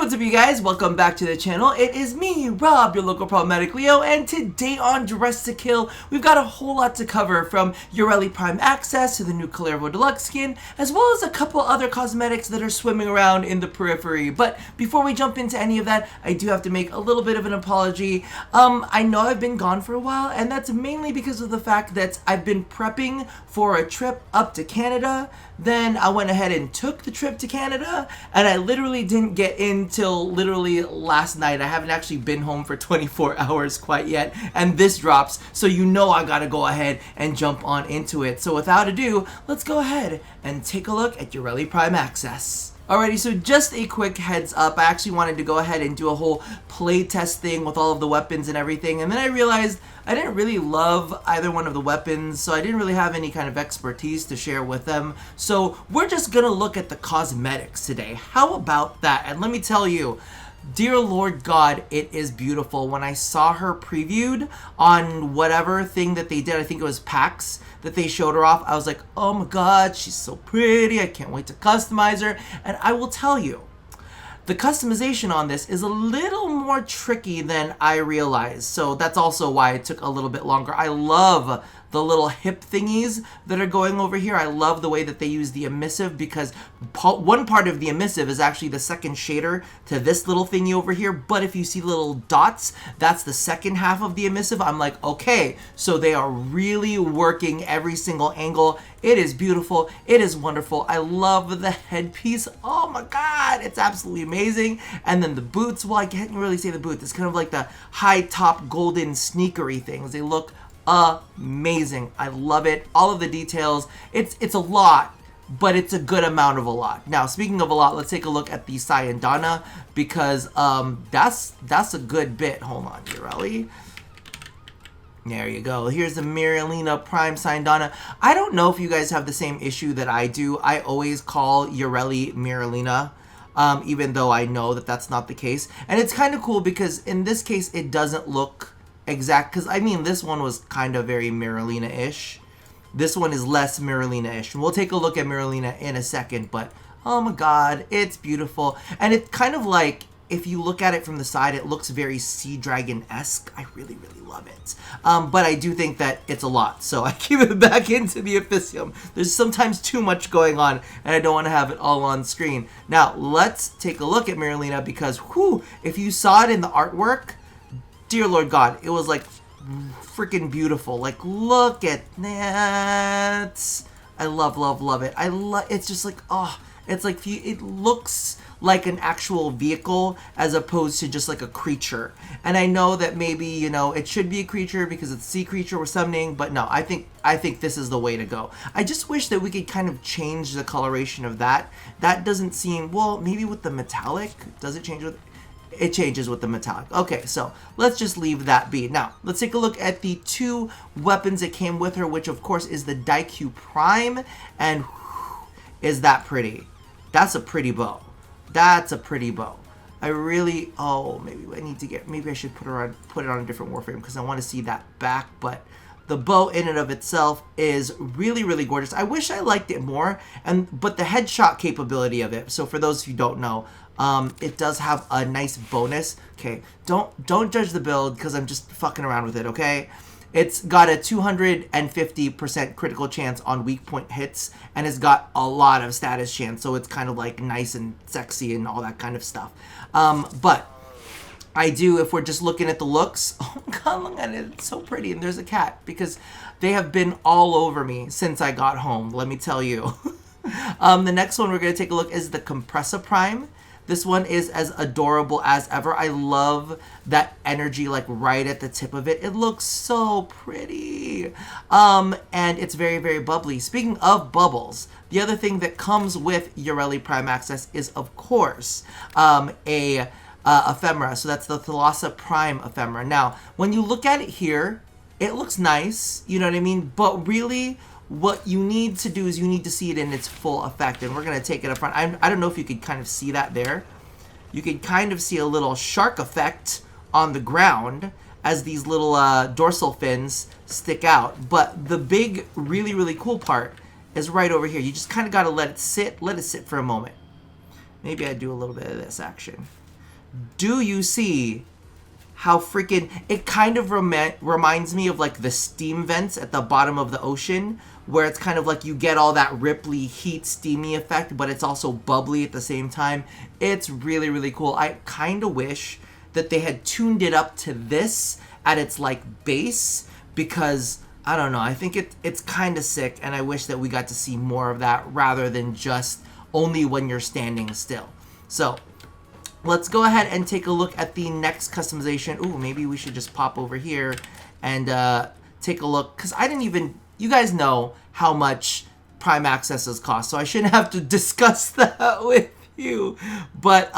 what's up you guys? Welcome back to the channel. It is me, Rob, your local problematic Leo, and today on Dress to Kill, we've got a whole lot to cover, from Yareli Prime access to the new Kullervo Deluxe skin, as well as a couple other cosmetics that are swimming around in the periphery. But before we jump into any of that, I do have to make a little bit of an apology. I know I've been gone for a while, and that's mainly because of the fact that I've been prepping for a trip up to Canada. Then I went ahead and took the trip to Canada, and I literally didn't get in till literally last night. I haven't actually been home for 24 hours quite yet, and this drops, so you know I gotta go ahead and jump on into it. So without ado, let's go ahead and take a look at Yareli Prime access. Alrighty, so just a quick heads up, I actually wanted to go ahead and do a whole playtest thing with all of the weapons and everything, and then I realized I didn't really love either one of the weapons, so I didn't really have any kind of expertise to share with them. So we're just gonna look at the cosmetics today. How about that? And let me tell you, dear Lord God, it is beautiful. When I saw her previewed on whatever thing that they did, I think it was PAX, that they showed her off, I was like, oh my god, she's so pretty, I can't wait to customize her. And I will tell you, the customization on this is a little more tricky than I realized, so that's also why it took a little bit longer. I love the little hip thingies that are going over here. I love the way that they use the emissive, because one part of the emissive is actually the second shader to this little thingy over here, but if you see little dots, that's the second half of the emissive. I'm like, okay, so they are really working every single angle. It is beautiful. It is wonderful. I love the headpiece. Oh my god, it's absolutely amazing. And then the boots, well, I can't really say the boots. It's kind of like the high top golden sneakery things. They look amazing. I love it. All of the details. It's a lot, but it's a good amount of a lot. Now, speaking of a lot, let's take a look at the syandana, because that's a good bit. Hold on, Yareli. There you go. Here's the Merulina Prime syandana. I don't know if you guys have the same issue that I do. I always call Yareli Merulina, even though I know that that's not the case. And it's kind of cool because in this case, it doesn't look exact, because I mean, this one was kind of very Merulina-ish. This one is less Merulina-ish. We'll take a look at Merulina in a second, but oh my god, it's beautiful. And it's kind of like, if you look at it from the side, it looks very Sea Dragon-esque. I really, really love it. But I do think that it's a lot, so I keep it back into the Ephysium. There's sometimes too much going on, and I don't want to have it all on screen. Now, let's take a look at Merulina, because, whew, if you saw it in the artwork, dear Lord God, it was like freaking beautiful. Like, look at that. I love, love, love it. It's just like, oh, it's like, it looks like an actual vehicle as opposed to just like a creature. And I know that maybe, you know, it should be a creature because it's a sea creature or something, but no, I think this is the way to go. I just wish that we could kind of change the coloration of that. That doesn't seem, well, maybe with the metallic, does it change with, it changes with the metallic. Okay, so let's just leave that be. Now, let's take a look at the two weapons that came with her, which of course is the Yareli Prime, and whew, is that pretty? That's a pretty bow. That's a pretty bow. I really, oh, maybe I need to get, maybe I should put it on a different Warframe, because I want to see that back, but the bow in and of itself is really, really gorgeous. I wish I liked it more, but the headshot capability of it, so for those who don't know, it does have a nice bonus. Okay, don't judge the build, because I'm just fucking around with it, okay? It's got a 250% critical chance on weak point hits, and it's got a lot of status chance, so it's kind of like nice and sexy and all that kind of stuff. But I do, if we're just looking at the looks, oh my god, look at it, it's so pretty. And there's a cat, because they have been all over me since I got home, let me tell you. The next one we're going to take a look is the Thalassa Prime. This one is as adorable as ever. I love that energy, like right at the tip of it. It looks so pretty. And it's very, very bubbly. Speaking of bubbles, the other thing that comes with Yareli Prime access is, of course, a ephemera. So that's the Thalassa Prime ephemera. Now, when you look at it here, it looks nice, you know what I mean? But really, what you need to do is you need to see it in its full effect, and we're going to take it up front. I don't know if you could kind of see that there. You could kind of see a little shark effect on the ground as these little dorsal fins stick out. But the big, really, really cool part is right over here. You just kind of got to let it sit for a moment. Maybe I do a little bit of this action. do you see how freaking... It kind of reminds me of like the steam vents at the bottom of the ocean, where it's kind of like you get all that ripply heat steamy effect, but it's also bubbly at the same time. It's really, really cool. I kind of wish that they had tuned it up to this at its like base, because I don't know, I think it's kind of sick, and I wish that we got to see more of that rather than just only when you're standing still. So let's go ahead and take a look at the next customization. Ooh, maybe we should just pop over here and take a look, because I didn't even... You guys know how much Prime accesses cost, so I shouldn't have to discuss that with you. But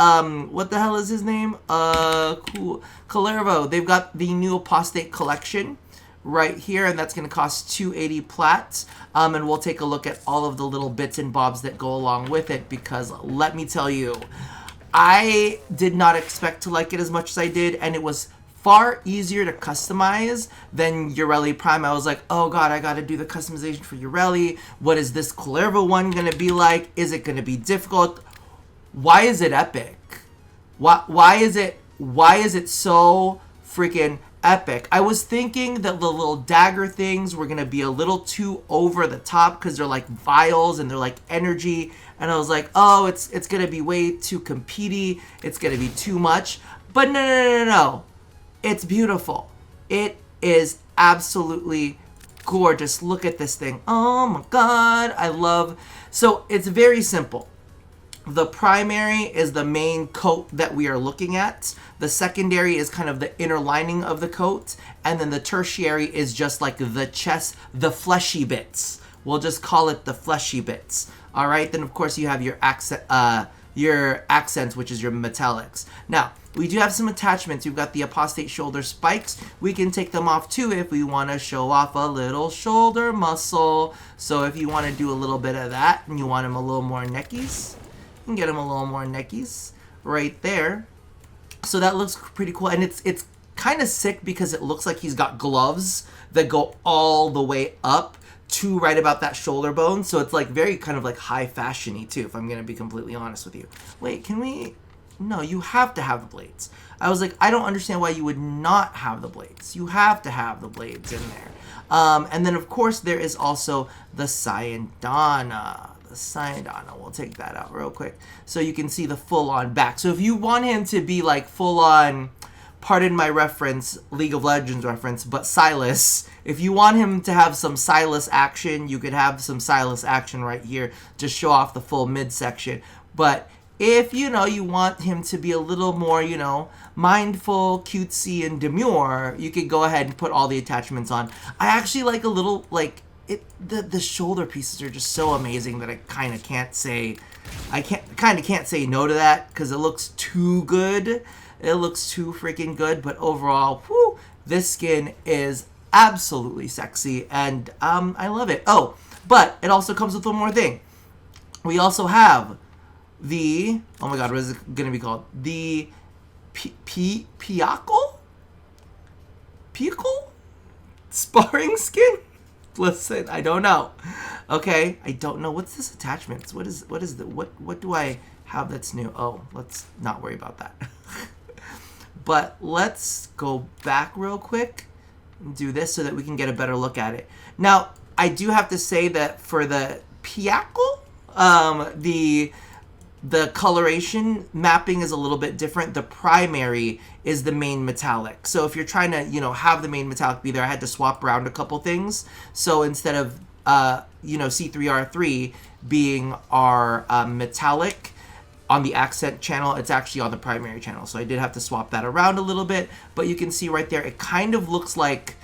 what the hell is his name? Cool. Kullervo. They've got the new Apostate collection right here, and that's going to cost 280 plats. And we'll take a look at all of the little bits and bobs that go along with it, because let me tell you, I did not expect to like it as much as I did, and it was far easier to customize than Yareli Prime. I was like, oh god, I gotta do the customization for Yareli. What is this Kullervo one gonna be like? Is it gonna be difficult? Why is it epic? Why is it so freaking epic? I was thinking that the little dagger things were gonna be a little too over the top, because they're like vials and they're like energy, and I was like, oh, it's gonna be way too compete-y, it's gonna be too much. But no. It's beautiful. It is absolutely gorgeous. Look at this thing. Oh my god, I love... So it's very simple. The primary is the main coat that we are looking at. The secondary is kind of the inner lining of the coat. And then the tertiary is just like the chest, the fleshy bits. We'll just call it the fleshy bits. Alright, then of course you have your accents, which is your metallics. Now, we do have some attachments. You've got the Apostate shoulder spikes. We can take them off too if we want to show off a little shoulder muscle. So if you want to do a little bit of that and you want him a little more neckies, you can get him a little more neckies right there. So that looks pretty cool, and it's kind of sick because it looks like he's got gloves that go all the way up to right about that shoulder bone. So it's like very kind of like high fashion-y too, if I'm going to be completely honest with you. Wait, can we... No, you have to have the blades. I was like, I don't understand why you would not have the blades. You have to have the blades in there. And then, of course, there is also the syandana. The syandana. We'll take that out real quick. So you can see the full-on back. So if you want him to be like full-on, pardon my reference, League of Legends reference, but Silas, if you want him to have some Silas action, you could have some Silas action right here to show off the full midsection. But if, you know, you want him to be a little more, you know, mindful, cutesy, and demure, you could go ahead and put all the attachments on. I actually like a little, like, the shoulder pieces are just so amazing that I kind of can't say, can't say no to that, because it looks too good. It looks too freaking good, but overall, whew, this skin is absolutely sexy, and I love it. Oh, but it also comes with one more thing. We also have the, oh my god, what is it going to be called? The Piacle Sparring skin? Listen, I don't know. Okay, I don't know. What's this attachment? What do I have that's new? Oh, let's not worry about that. But let's go back real quick and do this so that we can get a better look at it. Now, I do have to say that for the Piacle, the coloration mapping is a little bit different. The primary is the main metallic. So if you're trying to, you know, have the main metallic be there, I had to swap around a couple things. So instead of, you know, C3R3 being our metallic on the accent channel, it's actually on the primary channel. So I did have to swap that around a little bit. But you can see right there, it kind of looks like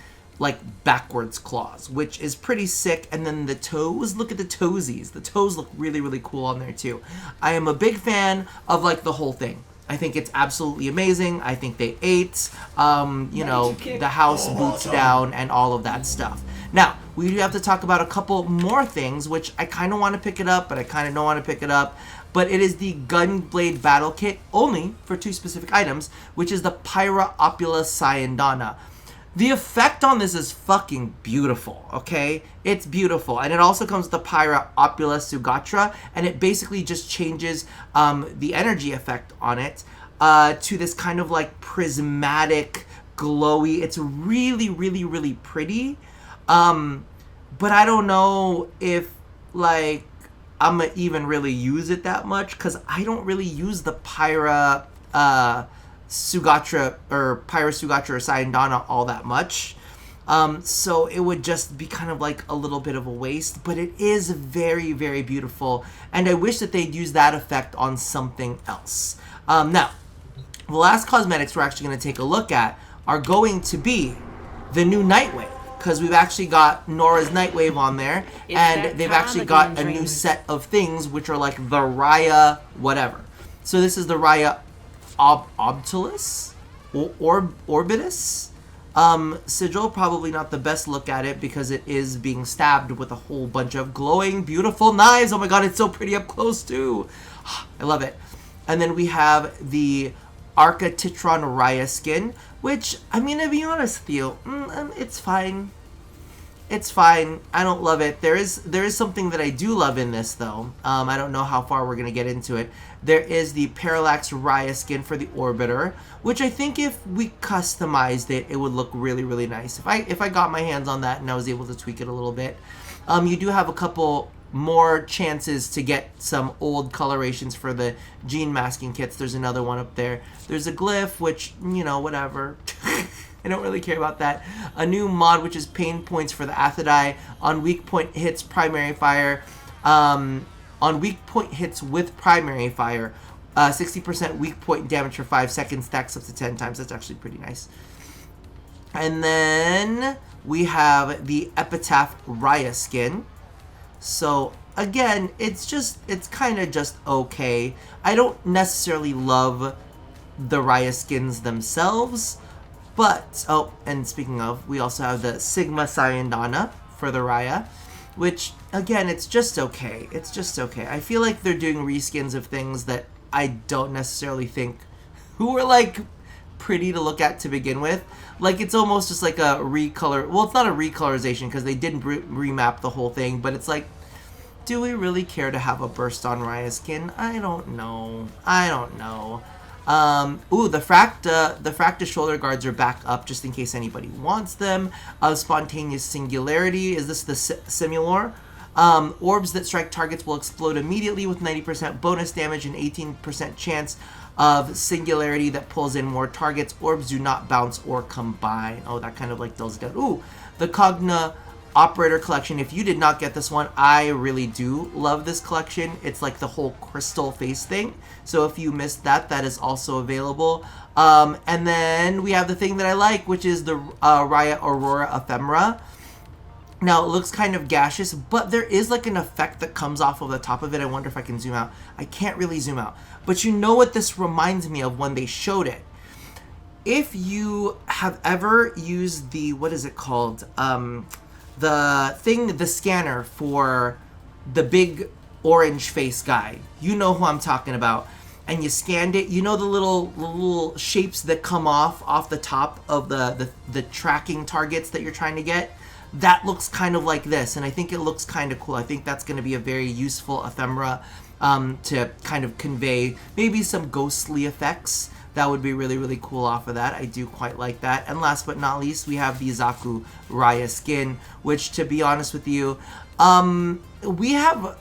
backwards claws, which is pretty sick. And then the toes, look at the toesies. The toes look really, really cool on there too. I am a big fan of like the whole thing. I think it's absolutely amazing. I think they ate, you know, the house boots down and all of that stuff. Now, we do have to talk about a couple more things, which I kind of want to pick it up, but I kind of don't want to pick it up. But it is the Gunblade Battle Kit, only for two specific items, which is the Pyra Opula Syandana. The effect on this is fucking beautiful, okay? It's beautiful. And it also comes with the Pyra Opula Sugatra, and it basically just changes the energy effect on it. to this kind of like prismatic, glowy. It's really, really, really pretty. But I don't know if like I'm gonna even really use it that much, because I don't really use the Pyra Sugatra or Syandana all that much. So it would just be kind of like a little bit of a waste, but it is very, very beautiful, and I wish that they'd use that effect on something else. Now, the last cosmetics we're actually going to take a look at are going to be the new Nightwave, because we've actually got Nora's Nightwave on there, and they've actually got a new set of things, which are like the Raya whatever. So this is the Raya Obtulus? Orbitus? Sigil, probably not the best look at it because it is being stabbed with a whole bunch of glowing, beautiful knives. Oh my god, it's so pretty up close too. I love it. And then we have the Arcatitron Raya skin, which, I'm gonna be honest with you, it's fine. It's fine. I don't love it. There is something that I do love in this, though. I don't know how far we're going to get into it. There is the Parallax Raya skin for the Orbiter, which I think if we customized it, it would look really, really nice. If I got my hands on that and I was able to tweak it a little bit. You do have a couple more chances to get some old colorations for the gene masking kits. There's another one up there. There's a glyph, which, you know, whatever. I don't really care about that. A new mod, which is pain points for the Athidai. On weak point hits, primary fire. On weak point hits with primary fire, 60% weak point damage for 5 seconds, stacks up to 10 times. That's actually pretty nice. And then we have the Epitaph Raya skin. So again, it's kind of just okay. I don't necessarily love the Raya skins themselves. But, oh, and speaking of, we also have the Sigma Syandana for the Raya, which, again, it's just okay. It's just okay. I feel like they're doing reskins of things that I don't necessarily think who are, like, pretty to look at to begin with. Like, it's almost just like a recolor. Well, it's not a recolorization because they didn't remap the whole thing, but it's like, do we really care to have a Burst on Raya skin? I don't know. I don't know. Ooh, the Fracta shoulder guards are back up just in case anybody wants them. Spontaneous Singularity. Is this the Simulor? Orbs that strike targets will explode immediately with 90% bonus damage and 18% chance of Singularity that pulls in more targets. Orbs do not bounce or combine. Oh, that kind of like does good. Ooh, the Cogna Operator Collection. If you did not get this one, I really do love this collection. It's like the whole crystal face thing. So if you missed that, that is also available. And then we have the thing that I like, which is the Raya Aurora Ephemera. Now, it looks kind of gaseous, but there is like an effect that comes off of the top of it. I wonder if I can zoom out. I can't really zoom out. But you know what this reminds me of when they showed it? If you have ever used the, what is it called? The scanner for the big orange face guy. You know who I'm talking about. And you scanned it. You know the little shapes that come off the top of the tracking targets that you're trying to get? That looks kind of like this, and I think it looks kind of cool. I think that's going to be a very useful ephemera to kind of convey maybe some ghostly effects. That would be really, really cool off of that. I do quite like that. And last but not least, we have the Zaku Raya skin, which, to be honest with you, we have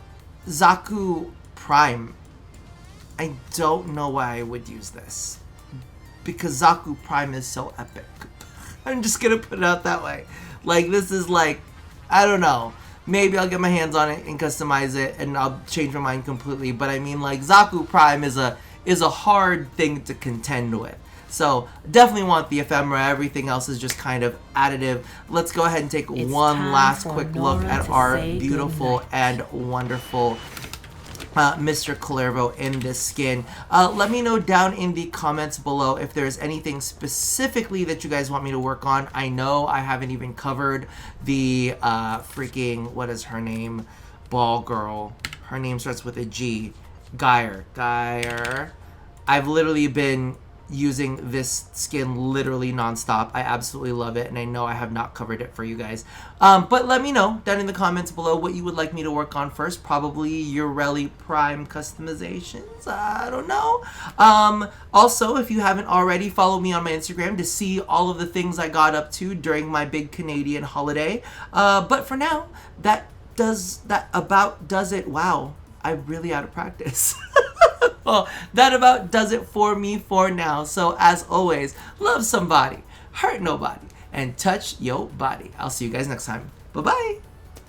Zaku Prime. I don't know why I would use this, because Zaku Prime is so epic. I'm just going to put it out that way. Like, this is like, I don't know. Maybe I'll get my hands on it and customize it, and I'll change my mind completely. But I mean, like, Zaku Prime is a hard thing to contend with. So definitely want the ephemera. Everything else is just kind of additive. Let's go ahead and take one last quick look at our beautiful and wonderful Mr. Kullervo in this skin. Let me know down in the comments below if there's anything specifically that you guys want me to work on. I know I haven't even covered the freaking, what is her name? Ball girl. Her name starts with a G. Geyer. I've literally been using this skin literally nonstop. I absolutely love it, and I know I have not covered it for you guys. But let me know down in the comments below what you would like me to work on first. Probably Yareli Prime customizations. I don't know. Also, if you haven't already, follow me on my Instagram to see all of the things I got up to during my big Canadian holiday. But for now, that about does it. Wow, I'm really out of practice. Well, that about does it for me for now. So as always, love somebody, hurt nobody, and touch your body. I'll see you guys next time. Bye-bye.